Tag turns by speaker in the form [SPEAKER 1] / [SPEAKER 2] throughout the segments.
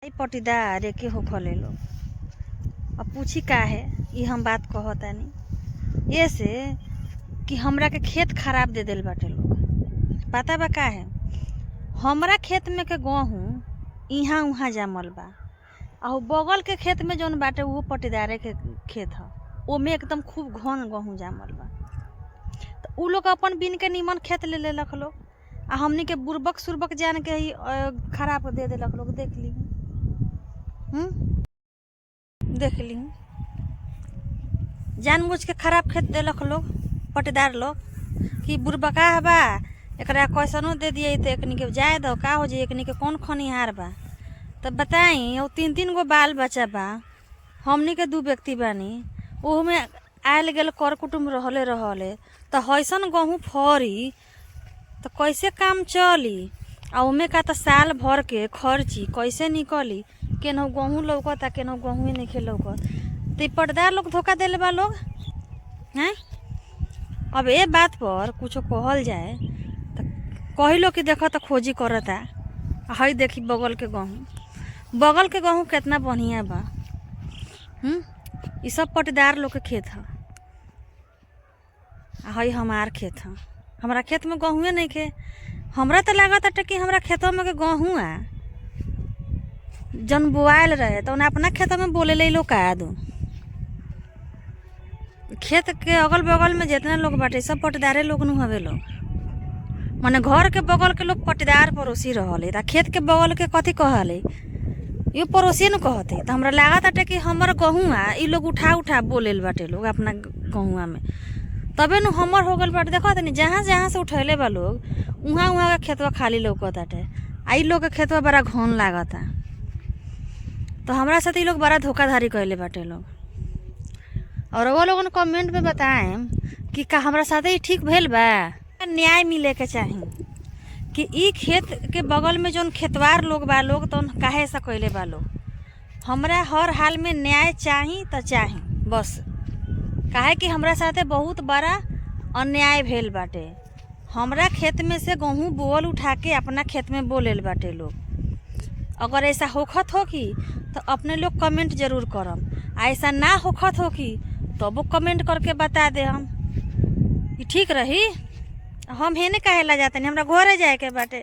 [SPEAKER 1] आई पटीदार एके होखले लो। अब पूछी का है ये हम बात कहतानी ये से कि हमरा के खेत खराब दे दिल बाटे लोग। पता बा का है हमरा खेत में के गेहूं इहाँ उहाँ जामल बा और बगल के खेत में जौन बाटे वो पटीदारे के खेत ह ओमे एकदम खूब घन गेहूं जामल बा। तो उ लोग अपन बिन के नीमन खेत ले लेलक लोग आ हमनी के बुरबक सुरबक जान के ही खराब दे देलक लोग। देख ली देख ली जानबूझ के खराब खेत देलक लोग पटीदार लोग कि बुरबका बा एकरा कैसनो दे दिए तो एकनी के जाए दो का हो जाए एकनी के कौन खनिहार बा। तब बताई और तीन गो बाल बच्चा बा हमनी के 2 व्यक्ति बानी ओह में आयल गेल कर कुटुम्ब रहले तो हैसन गेहूँ फरी तो कैसे काम चली आ उमे का तो साल भर के खर्ची कैसे निकली। केनहू गेहूँ लौकता केनहू गेहूँ नहीं लौकत तो पटीदार लोग धोखा देले बा लोग हैं। अब ये बात पर कुछ कहल जाए तो कही लो कि देखो तो खोजी करता हई देखी बगल के गेहूँ कितना बढ़िया बा। ये सब पटीदार लोग के खेत है हई हमार खेत है। हमारा खेत में गेहूँ नहीं के हमरा तो लागत कि हमरा खेतों में के गेहूँ आ जन बोआल रहे तो उन्हें अपना खेतों में बोले ले लो का दो। खेत के अगल बगल में जितना लोग बाटे सब पटीदारे लोग नु हवे लोग माने घर के बगल के लोग पटीदार पड़ोसी रहले ता खेत के बगल के कथी कहले ये पड़ोसी न कहते। तो हमरा लागत कि हमर गेहूँ ई लोग उठा बोलेल बाटे लोग अपना गेहुआ में तबे नु हमर हो गल बाटे। देखो तनी जहाँ से उठैले बा लोग उहाँ के खेतवा खाली लौकताटे आई लोग के खेतवा बड़ा घन लागता। तो हमरा साथ लोग बड़ा धोखाधड़ी कैले बाटे लोग। और वो लोगन कमेंट में बताएं कि का हमरा साथ ही ठीक भेल बा। न्याय मिले के चाही कि ई खेत के बगल में जोन खेतवार लोग बा लोग तो काहे ऐसा कैले बा लोग। हमरा हर हाल में न्याय चाही तो चाही बस काहे कि हमरा साथे बहुत बड़ा अन्याय भेल बाटे। हमरा खेत में से गेहूँ बोल उठा के अपना खेत में बोलेल बाटे लोग। अगर ऐसा होखत हो कि तो अपने लोग कमेंट जरूर करम ऐसा ना होखत हो कि तो वो कमेंट करके बता दे हम ये ठीक रही। हम हेने काहे ला जाते नहीं हमरा घरे जाए के बाटे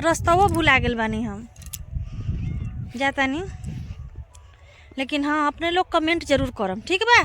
[SPEAKER 1] रास्तवो भुला गेल बानी हम जाता नहीं। लेकिन हाँ अपने लोग कमेंट जरूर करम ठीक बा।